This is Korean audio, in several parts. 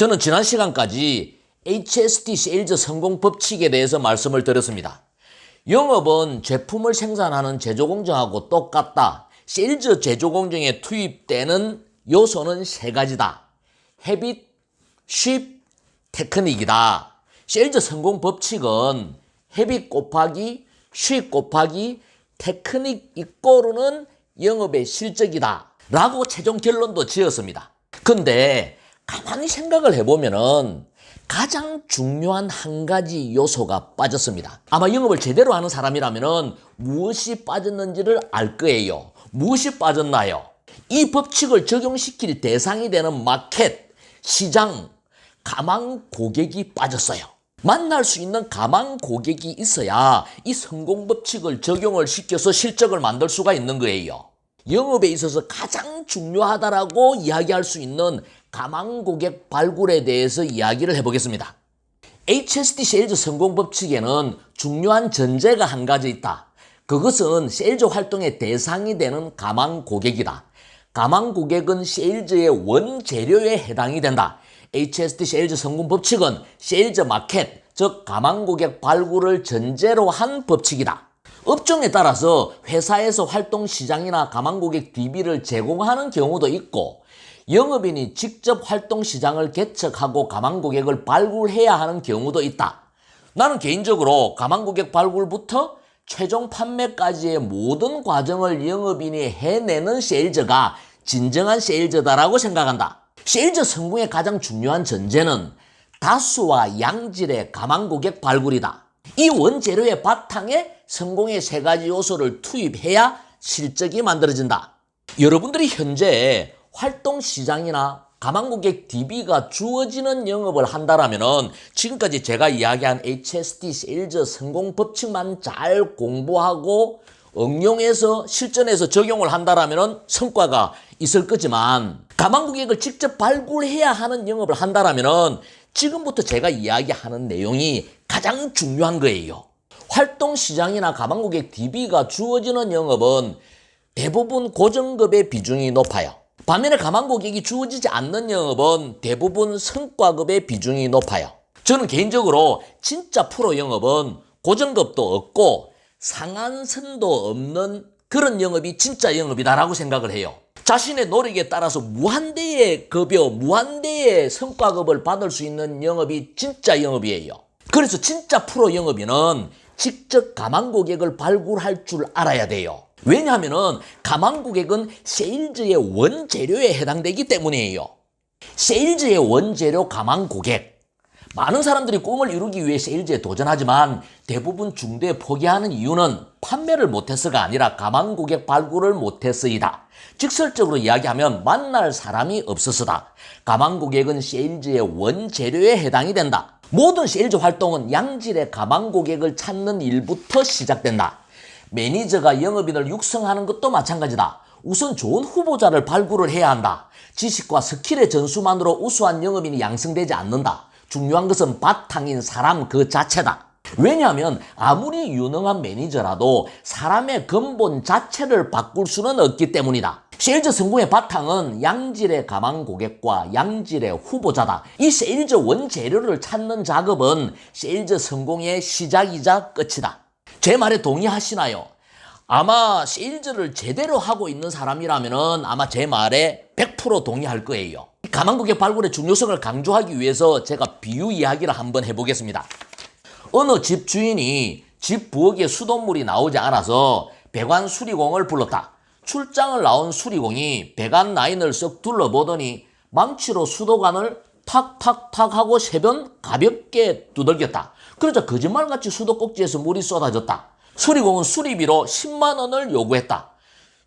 저는 지난 시간까지 HST 세일즈 성공 법칙에 대해서 말씀을 드렸습니다. 영업은 제품을 생산하는 제조공정하고 똑같다. 세일즈 제조공정에 투입되는 요소는 세 가지다. 헤빗, 쉽, 테크닉이다. 세일즈 성공 법칙은 헤빗 곱하기 쉽 곱하기 테크닉 이꼬르는 영업의 실적이다 라고 최종 결론도 지었습니다. 근데 가만히 생각을 해보면은 가장 중요한 한 가지 요소가 빠졌습니다. 아마 영업을 제대로 하는 사람이라면은 무엇이 빠졌는지를 알 거예요. 무엇이 빠졌나요? 이 법칙을 적용시킬 대상이 되는 마켓, 시장, 가망 고객이 빠졌어요. 만날 수 있는 가망 고객이 있어야 이 성공 법칙을 적용을 시켜서 실적을 만들 수가 있는 거예요. 영업에 있어서 가장 중요하다라고 이야기할 수 있는 가망 고객 발굴에 대해서 이야기를 해보겠습니다. HST 세일즈 성공 법칙에는 중요한 전제가 한 가지 있다. 그것은 세일즈 활동의 대상이 되는 가망 고객이다. 가망 고객은 세일즈의 원재료에 해당이 된다. HST 세일즈 성공 법칙은 세일즈 마켓, 즉 가망 고객 발굴을 전제로 한 법칙이다. 업종에 따라서 회사에서 활동 시장이나 가망 고객 DB를 제공하는 경우도 있고 영업인이 직접 활동 시장을 개척하고 가망 고객을 발굴해야 하는 경우도 있다. 나는 개인적으로 가망 고객 발굴부터 최종 판매까지의 모든 과정을 영업인이 해내는 세일즈가 진정한 세일즈다라고 생각한다. 세일즈 성공의 가장 중요한 전제는 다수와 양질의 가망 고객 발굴이다. 이 원재료의 바탕에 성공의 세 가지 요소를 투입해야 실적이 만들어진다. 여러분들이 현재 활동 시장이나 가망 고객 DB가 주어지는 영업을 한다라면 지금까지 제가 이야기한 HST 세일즈 성공 법칙만 잘 공부하고 응용해서 실전에서 적용을 한다라면 성과가 있을 거지만 가망 고객을 직접 발굴해야 하는 영업을 한다라면 지금부터 제가 이야기하는 내용이 가장 중요한 거예요. 활동 시장이나 가망 고객 DB가 주어지는 영업은 대부분 고정급의 비중이 높아요. 반면에 가망 고객이 주어지지 않는 영업은 대부분 성과급의 비중이 높아요. 저는 개인적으로 진짜 프로 영업은 고정급도 없고 상한선도 없는 그런 영업이 진짜 영업이다라고 생각을 해요. 자신의 노력에 따라서 무한대의 급여, 무한대의 성과급을 받을 수 있는 영업이 진짜 영업이에요. 그래서 진짜 프로 영업인은 직접 가망 고객을 발굴할 줄 알아야 돼요. 왜냐하면 가망 고객은 세일즈의 원재료에 해당되기 때문이에요. 세일즈의 원재료 가망 고객. 많은 사람들이 꿈을 이루기 위해 세일즈에 도전하지만 대부분 중도에 포기하는 이유는 판매를 못해서가 아니라 가망 고객 발굴을 못해서이다. 직설적으로 이야기하면 만날 사람이 없어서다. 가망 고객은 세일즈의 원재료에 해당이 된다. 모든 세일즈 활동은 양질의 가망 고객을 찾는 일부터 시작된다. 매니저가 영업인을 육성하는 것도 마찬가지다. 우선 좋은 후보자를 발굴을 해야 한다. 지식과 스킬의 전수만으로 우수한 영업인이 양성되지 않는다. 중요한 것은 바탕인 사람 그 자체다. 왜냐하면 아무리 유능한 매니저라도 사람의 근본 자체를 바꿀 수는 없기 때문이다. 세일즈 성공의 바탕은 양질의 가망 고객과 양질의 후보자다. 이 세일즈 원재료를 찾는 작업은 세일즈 성공의 시작이자 끝이다. 제 말에 동의하시나요? 아마 세일즈를 제대로 하고 있는 사람이라면 아마 제 말에 100% 동의할 거예요. 가망 고객 발굴의 중요성을 강조하기 위해서 제가 비유 이야기를 한번 해보겠습니다. 어느 집 주인이 집 부엌에 수돗물이 나오지 않아서 배관 수리공을 불렀다. 출장을 나온 수리공이 배관 라인을 쓱 둘러보더니 망치로 수도관을 탁탁탁 하고 세 번 가볍게 두들겼다. 그러자 거짓말같이 수도꼭지에서 물이 쏟아졌다. 수리공은 수리비로 10만 원을 요구했다.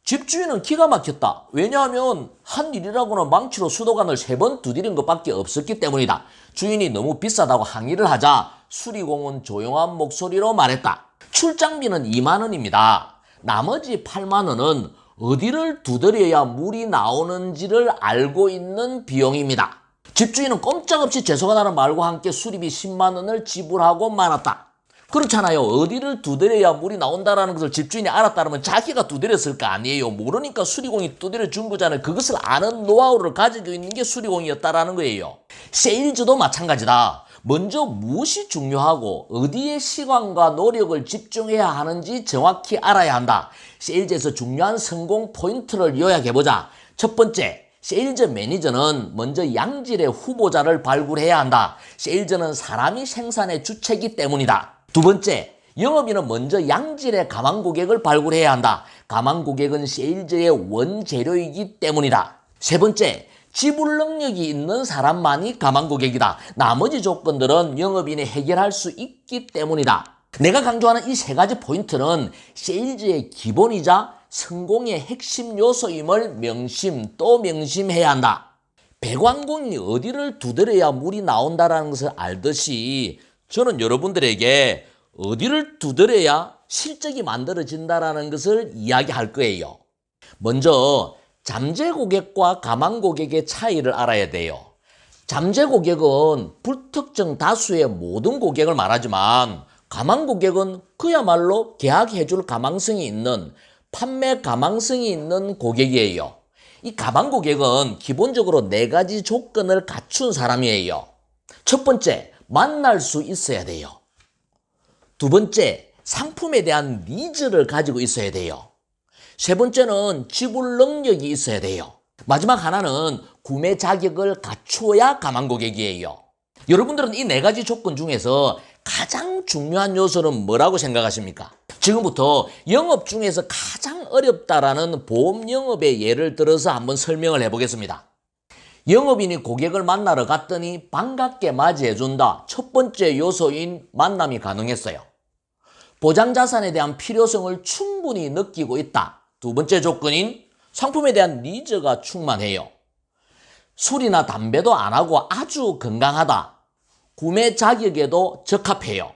집주인은 기가 막혔다. 왜냐하면 한 일이라고는 망치로 수도관을 3번 두드린 것밖에 없었기 때문이다. 주인이 너무 비싸다고 항의를 하자 수리공은 조용한 목소리로 말했다. 출장비는 2만 원입니다. 나머지 8만 원은 어디를 두드려야 물이 나오는지를 알고 있는 비용입니다. 집주인은 꼼짝없이 죄송하다는 말과 함께 수리비 10만 원을 지불하고 말았다. 그렇잖아요. 어디를 두드려야 물이 나온다는 것을 집주인이 알았다면 자기가 두드렸을 거 아니에요. 모르니까 수리공이 두드려 준 거잖아요. 그것을 아는 노하우를 가지고 있는 게 수리공이었다라는 거예요. 세일즈도 마찬가지다. 먼저 무엇이 중요하고 어디에 시간과 노력을 집중해야 하는지 정확히 알아야 한다. 세일즈에서 중요한 성공 포인트를 요약해보자. 첫 번째, 세일즈 매니저는 먼저 양질의 후보자를 발굴해야 한다. 세일즈는 사람이 생산의 주체이기 때문이다. 두 번째, 영업인은 먼저 양질의 가망 고객을 발굴해야 한다. 가망 고객은 세일즈의 원재료이기 때문이다. 세 번째, 지불 능력이 있는 사람만이 가망 고객이다. 나머지 조건들은 영업인이 해결할 수 있기 때문이다. 내가 강조하는 이 세 가지 포인트는 세일즈의 기본이자 성공의 핵심 요소임을 명심해야 한다. 배관공이 어디를 두드려야 물이 나온다는 것을 알듯이 저는 여러분들에게 어디를 두드려야 실적이 만들어진다는 것을 이야기할 거예요. 먼저 잠재 고객과 가망 고객의 차이를 알아야 돼요. 잠재 고객은 불특정 다수의 모든 고객을 말하지만 가망 고객은 그야말로 계약해줄 가망성이 있는 판매 가망성이 있는 고객이에요. 이 가망 고객은 기본적으로 네 가지 조건을 갖춘 사람이에요. 첫 번째, 만날 수 있어야 돼요. 두 번째, 상품에 대한 니즈를 가지고 있어야 돼요. 세 번째는 지불 능력이 있어야 돼요. 마지막 하나는 구매 자격을 갖추어야 가망 고객이에요. 여러분들은 이 네 가지 조건 중에서 가장 중요한 요소는 뭐라고 생각하십니까? 지금부터 영업 중에서 가장 어렵다라는 보험 영업의 예를 들어서 한번 설명을 해보겠습니다. 영업인이 고객을 만나러 갔더니 반갑게 맞이해준다. 첫 번째 요소인 만남이 가능했어요. 보장자산에 대한 필요성을 충분히 느끼고 있다. 두 번째 조건인 상품에 대한 니즈가 충만해요. 술이나 담배도 안 하고 아주 건강하다. 구매 자격에도 적합해요.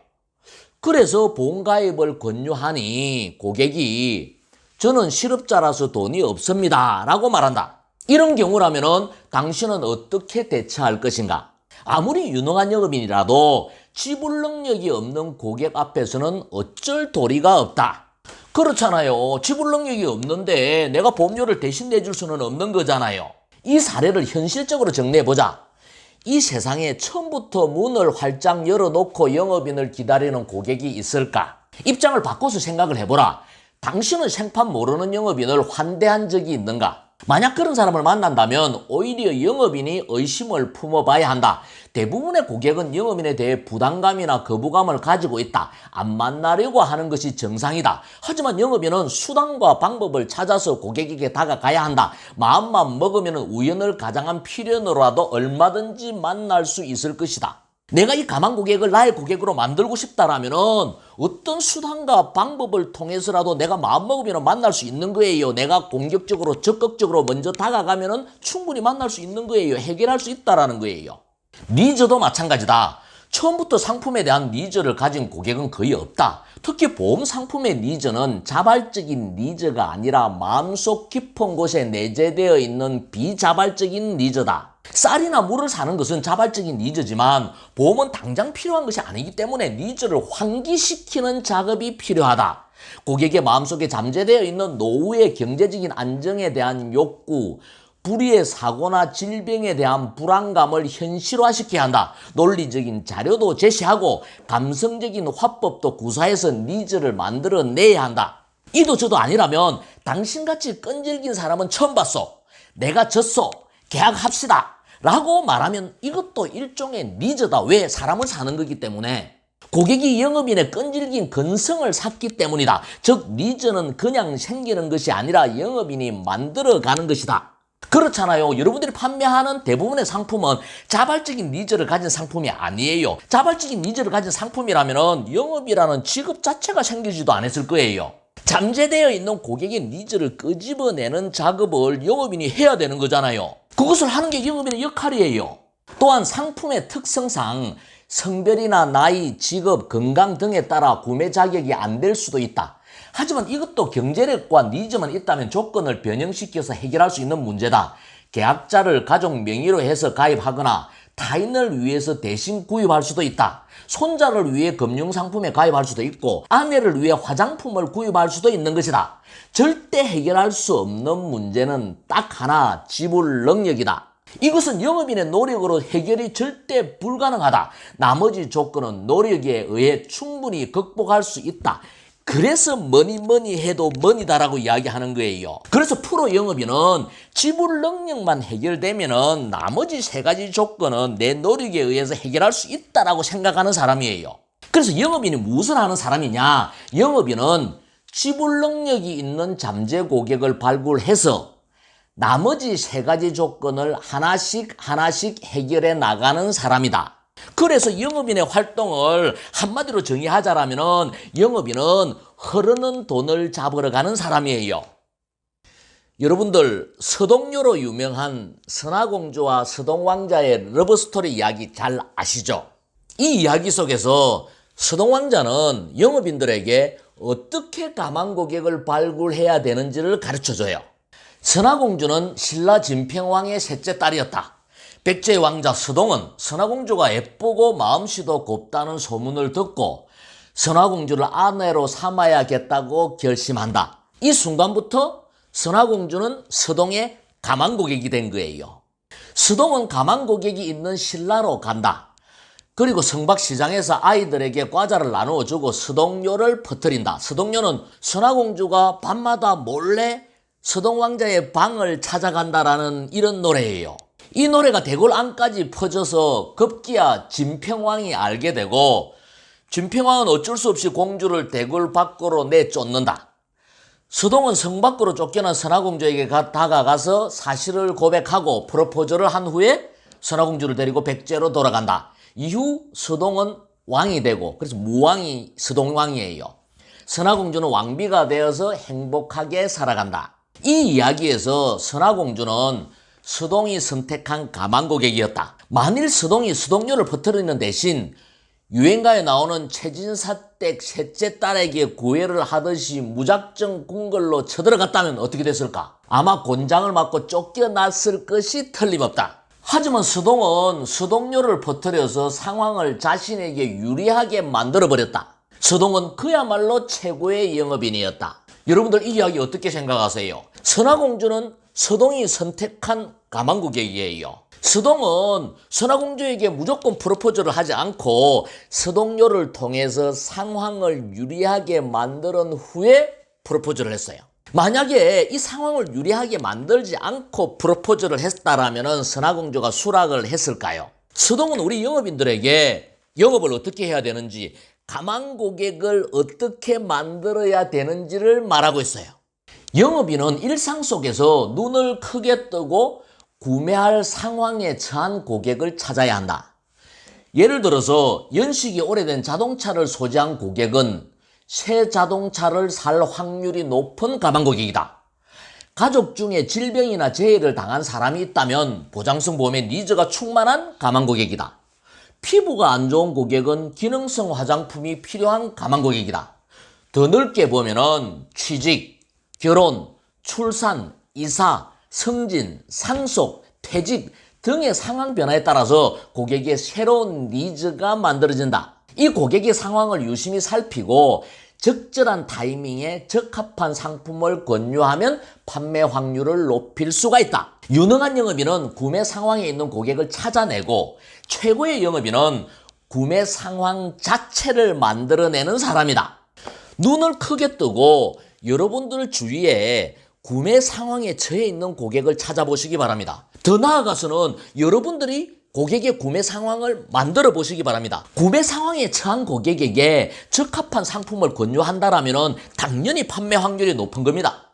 그래서 보험가입을 권유하니 고객이 저는 실업자라서 돈이 없습니다 라고 말한다. 이런 경우라면 당신은 어떻게 대처할 것인가? 아무리 유능한 영업인이라도 지불 능력이 없는 고객 앞에서는 어쩔 도리가 없다. 그렇잖아요. 지불 능력이 없는데 내가 보험료를 대신 내줄 수는 없는 거잖아요. 이 사례를 현실적으로 정리해보자. 이 세상에 처음부터 문을 활짝 열어놓고 영업인을 기다리는 고객이 있을까? 입장을 바꿔서 생각을 해보라. 당신은 생판 모르는 영업인을 환대한 적이 있는가? 만약 그런 사람을 만난다면 오히려 영업인이 의심을 품어봐야 한다. 대부분의 고객은 영업인에 대해 부담감이나 거부감을 가지고 있다. 안 만나려고 하는 것이 정상이다. 하지만 영업인은 수단과 방법을 찾아서 고객에게 다가가야 한다. 마음만 먹으면 우연을 가장한 필연으로라도 얼마든지 만날 수 있을 것이다. 내가 이 가망 고객을 나의 고객으로 만들고 싶다라면 어떤 수단과 방법을 통해서라도 내가 마음먹으면 만날 수 있는 거예요. 내가 공격적으로 적극적으로 먼저 다가가면 충분히 만날 수 있는 거예요. 해결할 수 있다라는 거예요. 니즈도 마찬가지다. 처음부터 상품에 대한 니즈를 가진 고객은 거의 없다. 특히 보험 상품의 니즈는 자발적인 니즈가 아니라 마음속 깊은 곳에 내재되어 있는 비자발적인 니즈다. 쌀이나 물을 사는 것은 자발적인 니즈지만 보험은 당장 필요한 것이 아니기 때문에 니즈를 환기시키는 작업이 필요하다. 고객의 마음속에 잠재되어 있는 노후의 경제적인 안정에 대한 욕구, 불의의 사고나 질병에 대한 불안감을 현실화시켜야 한다. 논리적인 자료도 제시하고 감성적인 화법도 구사해서 니즈를 만들어내야 한다. 이도 저도 아니라면 당신같이 끈질긴 사람은 처음 봤어. 내가 졌어. 계약합시다. 라고 말하면 이것도 일종의 니즈다. 왜? 사람을 사는 거기 때문에. 고객이 영업인의 끈질긴 근성을 샀기 때문이다. 즉 니즈는 그냥 생기는 것이 아니라 영업인이 만들어가는 것이다. 그렇잖아요. 여러분들이 판매하는 대부분의 상품은 자발적인 니즈를 가진 상품이 아니에요. 자발적인 니즈를 가진 상품이라면 영업이라는 직업 자체가 생기지도 않았을 거예요. 잠재되어 있는 고객의 니즈를 끄집어내는 작업을 영업인이 해야 되는 거잖아요. 그것을 하는 게 영업인의 역할이에요. 또한 상품의 특성상 성별이나 나이, 직업, 건강 등에 따라 구매 자격이 안 될 수도 있다. 하지만 이것도 경제력과 니즈만 있다면 조건을 변형시켜서 해결할 수 있는 문제다. 계약자를 가족 명의로 해서 가입하거나 타인을 위해서 대신 구입할 수도 있다. 손자를 위해 금융상품에 가입할 수도 있고 아내를 위해 화장품을 구입할 수도 있는 것이다. 절대 해결할 수 없는 문제는 딱 하나, 지불 능력이다. 이것은 영업인의 노력으로 해결이 절대 불가능하다. 나머지 조건은 노력에 의해 충분히 극복할 수 있다. 그래서 뭐니 해도 머니다라고 이야기하는 거예요. 그래서 프로 영업인은 지불 능력만 해결되면은 나머지 세 가지 조건은 내 노력에 의해서 해결할 수 있다라고 생각하는 사람이에요. 그래서 영업인이 무엇을 하는 사람이냐? 영업인은 지불 능력이 있는 잠재 고객을 발굴해서 나머지 세 가지 조건을 하나씩 해결해 나가는 사람이다. 그래서 영업인의 활동을 한마디로 정의하자라면 영업인은 흐르는 돈을 잡으러 가는 사람이에요. 여러분들 서동요로 유명한 선화공주와 서동왕자의 러브스토리 이야기 잘 아시죠? 이 이야기 속에서 서동왕자는 영업인들에게 어떻게 가망 고객을 발굴해야 되는지를 가르쳐줘요. 선화공주는 신라 진평왕의 셋째 딸이었다. 백제의 왕자 서동은 선화공주가 예쁘고 마음씨도 곱다는 소문을 듣고 선화공주를 아내로 삼아야겠다고 결심한다. 이 순간부터 선화공주는 서동의 가망고객이 된 거예요. 서동은 가망고객이 있는 신라로 간다. 그리고 성박시장에서 아이들에게 과자를 나누어주고 서동요를 퍼뜨린다. 서동요는 선화공주가 밤마다 몰래 서동왕자의 방을 찾아간다라는 이런 노래예요. 이 노래가 대궐 안까지 퍼져서 급기야 진평왕이 알게 되고 진평왕은 어쩔 수 없이 공주를 대궐 밖으로 내쫓는다. 서동은 성 밖으로 쫓겨난 선화공주에게 다가가서 사실을 고백하고 프로포즈를 한 후에 선화공주를 데리고 백제로 돌아간다. 이후 서동은 왕이 되고 그래서 무왕이 서동왕이에요. 선화공주는 왕비가 되어서 행복하게 살아간다. 이 이야기에서 선화공주는 서동이 선택한 가망고객이었다. 만일 서동이 서동요를 퍼뜨리는 대신 유행가에 나오는 최진사댁 셋째 딸에게 구애를 하듯이 무작정 궁궐로 쳐들어갔다면 어떻게 됐을까? 아마 곤장을 맞고 쫓겨났을 것이 틀림없다. 하지만 서동은 서동요를 퍼뜨려서 상황을 자신에게 유리하게 만들어버렸다. 서동은 그야말로 최고의 영업인이었다. 여러분들 이 이야기 어떻게 생각하세요? 선화공주는 서동이 선택한 가망고객이에요. 서동은 선화공주에게 무조건 프로포즈를 하지 않고 서동요를 통해서 상황을 유리하게 만든 후에 프로포즈를 했어요. 만약에 이 상황을 유리하게 만들지 않고 프로포즈를 했다라면 선화공주가 수락을 했을까요? 서동은 우리 영업인들에게 영업을 어떻게 해야 되는지, 가망고객을 어떻게 만들어야 되는지를 말하고 있어요. 영업인은 일상 속에서 눈을 크게 뜨고 구매할 상황에 처한 고객을 찾아야 한다. 예를 들어서 연식이 오래된 자동차를 소지한 고객은 새 자동차를 살 확률이 높은 가망고객이다. 가족 중에 질병이나 재해를 당한 사람이 있다면 보장성 보험의 니즈가 충만한 가망고객이다. 피부가 안 좋은 고객은 기능성 화장품이 필요한 가망고객이다. 더 넓게 보면은 취직, 결혼, 출산, 이사, 승진, 상속, 퇴직 등의 상황 변화에 따라서 고객의 새로운 니즈가 만들어진다. 이 고객의 상황을 유심히 살피고 적절한 타이밍에 적합한 상품을 권유하면 판매 확률을 높일 수가 있다. 유능한 영업인은 구매 상황에 있는 고객을 찾아내고 최고의 영업인은 구매 상황 자체를 만들어내는 사람이다. 눈을 크게 뜨고 여러분들 주위에 구매 상황에 처해 있는 고객을 찾아보시기 바랍니다. 더 나아가서는 여러분들이 고객의 구매 상황을 만들어 보시기 바랍니다. 구매 상황에 처한 고객에게 적합한 상품을 권유한다면 당연히 판매 확률이 높은 겁니다.